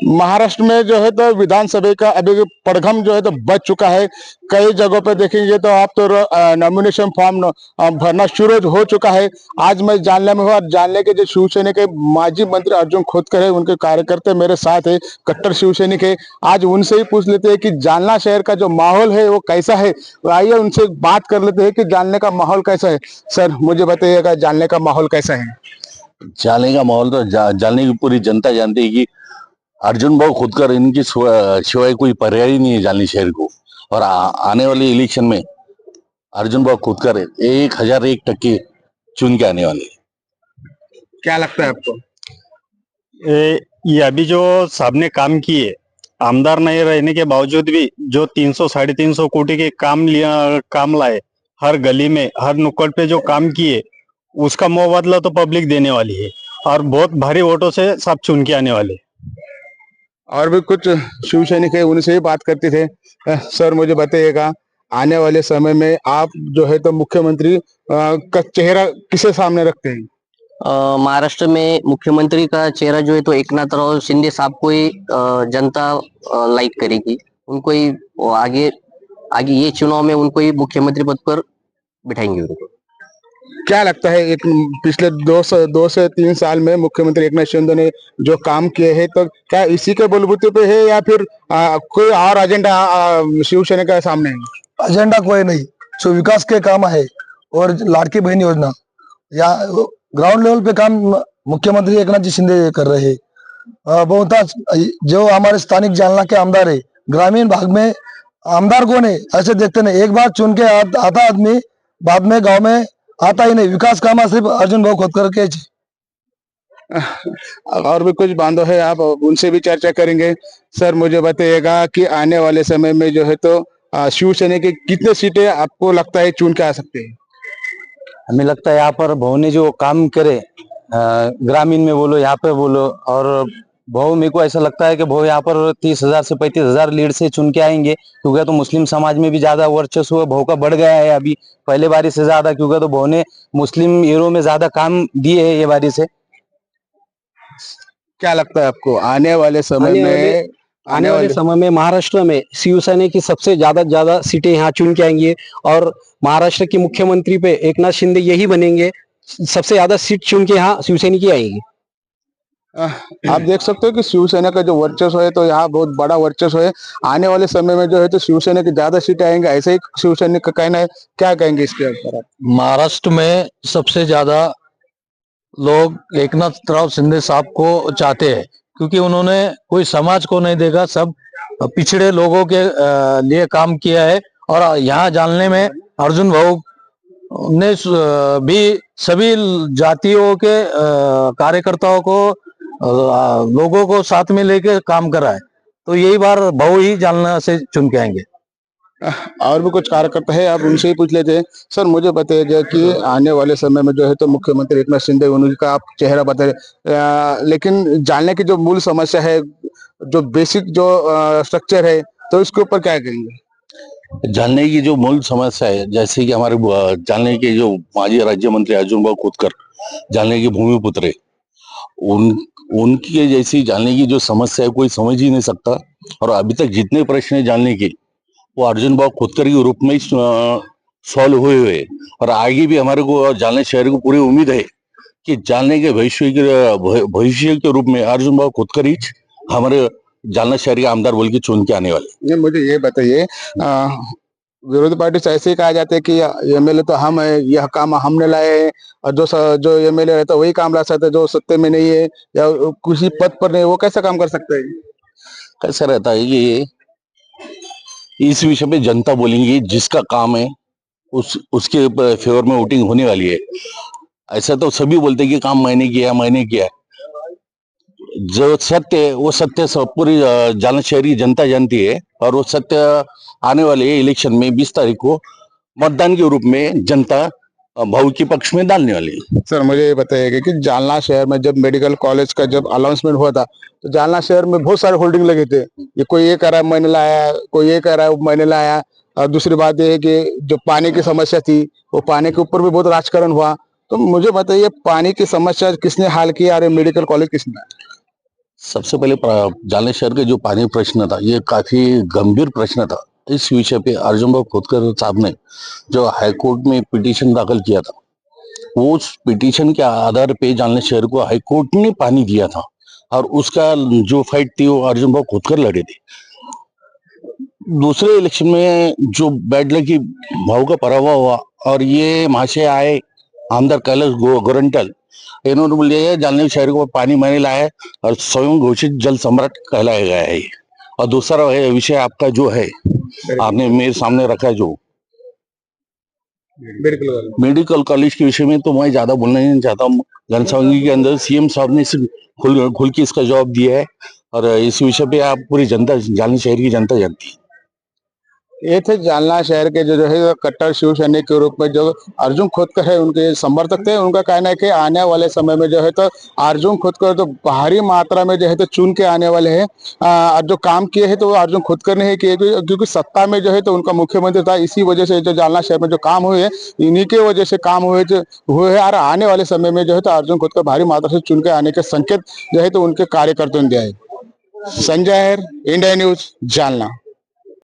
महाराष्ट्र में जो है तो विधानसभा का अभी पड़घम जो है तो बच चुका है। कई जगहों पे देखेंगे तो आप तो नॉमिनेशन फॉर्म भरना शुरू हो चुका है। आज मैं जानने में हुआ, जानने के जो शिवसेना के माजी मंत्री अर्जुन खोतकर है, उनके कार्यकर्ता मेरे साथ है, कट्टर शिवसैनिक है। आज उनसे ही पूछ लेते हैं कि जालना शहर का जो माहौल है वो कैसा है। तो आइए उनसे बात कर लेते हैं कि जानने का माहौल कैसा है। सर मुझे बताइएगा, जानने का माहौल कैसा है? जाने का माहौल तो जाने की पूरी जनता जानती है कि अर्जुन भाव खोदकर इनकी सिवाय कोई पर्याय ही नहीं है जालनी शहर को। और आने वाले इलेक्शन में अर्जुन भाव खोदकर 1001% चुन के आने वाले। क्या लगता है आपको? ये अभी जो साहब ने काम किए, आमदार नहीं रहने के बावजूद भी जो 300-350 कोटी के काम लाए, हर गली में हर नुक्कड़ पे जो काम किए, उसका मुआवजा तो पब्लिक देने वाली है और बहुत भारी वोटों से सब चुन के आने वाले। और भी कुछ शिव सैनिक है, उनसे ही बात करते थे। सर मुझे बताइएगा, आने वाले समय में आप जो है तो मुख्यमंत्री का चेहरा किसे सामने रखते हैं? महाराष्ट्र में मुख्यमंत्री का चेहरा जो है तो एकनाथराव शिंदे साहब को ही जनता लाइक करेगी। उनको ही आगे आगे ये चुनाव में उनको ही मुख्यमंत्री पद पर बिठाएंगे उनको। क्या लगता है, एक पिछले 2 से 3 साल में मुख्यमंत्री एकनाथ शिंदे ने जो काम किए हैं, तो क्या इसी के बलबूते पे है या फिर कोई और एजेंडा शिवसेना के सामने है? एजेंडा कोई नहीं, जो विकास के काम है और लाड़की बहन योजना या ग्राउंड लेवल पे काम मुख्यमंत्री एकनाथ जी शिंदे कर रहे हैं। बहुतांश जो हमारे स्थानिक जालना के आमदार है, ग्रामीण भाग में आमदार कौन है ऐसे देखते नहीं। एक बार चुन के आता आदमी बाद में गांव में आता ही नहीं। विकास काम सिर्फ अर्जुन भाव खोदकर के। और भी कुछ बांधव है, आप उनसे भी चर्चा करेंगे। सर मुझे बताइएगा कि आने वाले समय में जो है तो शिवसेना की कितने सीटें आपको लगता है चुन के आ सकते हैं? हमें लगता है यहाँ पर भाव ने जो काम करे, ग्रामीण में बोलो यहाँ पे बोलो, और भाव मेरे को ऐसा लगता है कि भाव यहाँ पर 30,000 से 35,000 लीड से चुन के आएंगे। क्योंकि तो मुस्लिम समाज में भी ज्यादा वर्चस्व भाव का बढ़ गया है अभी पहले बारी से ज्यादा, क्योंकि तो भाव ने मुस्लिम एरियो में ज्यादा काम दिए है ये बारी से। क्या लगता है आपको आने वाले समय में महाराष्ट्र में शिवसेना की सबसे ज्यादा सीटें यहाँ चुन के आएंगी और महाराष्ट्र के मुख्यमंत्री पे एकनाथ शिंदे यही बनेंगे। सबसे ज्यादा सीट चुन के यहाँ शिवसेना की आएगी। आप देख सकते हो कि शिवसेना का जो वर्चस्व है तो यहाँ बहुत बड़ा वर्चस्व है। आने वाले समय में जो है तो शिवसेना की ज्यादा सीटें आएंगे, ऐसे ही शिवसेना का कहना है। क्या कहेंगे इसके ऊपर? महाराष्ट्र में सबसे ज्यादा लोग एकनाथ राव शिंदे साहब को चाहते हैं, क्योंकि उन्होंने कोई समाज को नहीं देखा, सब पिछड़े लोगों के लिए काम किया है। और यहाँ जानने में अर्जुन भाऊ ने भी सभी जातियों के कार्यकर्ताओं को लोगों को साथ में लेके काम करा है। तो यही बार भाऊ ही जानना से चुन के आएंगे। और भी कुछ कार्यकर्ता है, आप उनसे ही पूछ लेते हैं। सर मुझे बताइए कि आने वाले समय में जो है तो मुख्यमंत्री एकनाथ शिंदे, उनका आप चेहरा बताए, लेकिन जानने की जो मूल समस्या है, जो बेसिक जो स्ट्रक्चर है, तो इसके ऊपर क्या कहेंगे? जानने की जो मूल समस्या है, जैसे कि हमारे जानने के जो माजी राज्य मंत्री अर्जुन भाव खोदकर जानने के भूमि पुत्र है, उनकी जैसी जानने की जो समस्या है कोई समझ ही नहीं सकता। और अभी तक जितने प्रश्न है जानने के, वो अर्जुन भाव खोदकर के रूप में ही सॉल्व हुए। और आगे भी हमारे को जानने शहर को पूरी उम्मीद है कि जानने के भविष्य के रूप में अर्जुन भाव खोदकर ही हमारे जानना शहर के आमदार बोल के चुन के आने वाले। मुझे ये बताइए, विरोधी पार्टी से ऐसे ही कहा जाता है कि एमएलए तो हम है, यह काम हमने लाए हैं, और जो एमएलए रहता है वही काम ला सकता है, जो सत्ते में नहीं है या किसी पद पर नहीं, वो कैसा काम कर सकता है? कैसा रहता है कि इस विषय पे जनता बोलेंगी, जिसका काम है उसके फेवर में वोटिंग होने वाली है। ऐसा तो सभी बोलते हैं कि काम मैंने किया। जो सत्य है वो सत्य पूरी जालना शहरी जनता जानती है, और वो सत्य आने वाले इलेक्शन में 20 तारीख को मतदान के रूप में जनता भाऊ के पक्ष में डालने वाली है। सर मुझे ये बताइएगा कि जालना शहर में जब मेडिकल कॉलेज का जब अनाउंसमेंट हुआ था, तो जालना शहर में बहुत सारे होल्डिंग लगे थे। ये कोई ये कह रहा है मैंने लाया, कोई ये कह रहा है मैंने लाया। और दूसरी बात ये है कि जो पानी की समस्या थी, वो पानी के ऊपर भी बहुत राजकारण हुआ। तो मुझे बताइए, पानी की समस्या किसने हल किया और मेडिकल कॉलेज किसने? सबसे पहले जालना शहर का जो पानी प्रश्न था ये काफी गंभीर प्रश्न था। इस विषय पे अर्जुन भाई खोतकर साहब ने जो हाईकोर्ट में पिटीशन दाखिल किया था, वो उस पिटीशन के आधार पे जालना शहर को हाईकोर्ट ने पानी दिया था और उसका जो फाइट थी वो अर्जुन भाई खोतकर लड़े थे। दूसरे इलेक्शन में जो बैड लक की भाव का पराभव हुआ और ये महाशय आए आमदार कैलाश गोरंटल, इन्होंने बोले जालना शहर को पानी मैंने लाया है और स्वयं घोषित जल सम्राट कहलाया गया है। और दूसरा विषय आपका जो है आपने मेरे सामने रखा जो मेडिकल कॉलेज के विषय में, तो मैं ज्यादा बोलना नहीं चाहता हूँ। जनसंघ के अंदर सीएम साहब ने खुल के इसका जवाब दिया है और इस विषय पे आप पूरी जनता, जालना शहर की जनता जानती है। ये थे जालना शहर के जो है कट्टर शिव सैनिक के रूप में जो अर्जुन खोतकर है, उनके समर्थक थे। उनका कहना है कि आने वाले समय में जो है तो अर्जुन खोतकर तो भारी मात्रा में जो है तो चुन के आने वाले हैं। जो काम किए हैं तो वो अर्जुन खोतकर ने ही किए, क्योंकि सत्ता में जो है तो उनका मुख्यमंत्री था। इसी वजह से जो जालना शहर में जो काम हुए हैं, इन्हीं के वजह से काम हुए हैं। और आने वाले समय में जो है तो अर्जुन खोतकर भारी मात्रा से चुन के आने के संकेत जो है तो उनके कार्यकर्ताओं ने दिया है। Sanjay, India news, Jalna.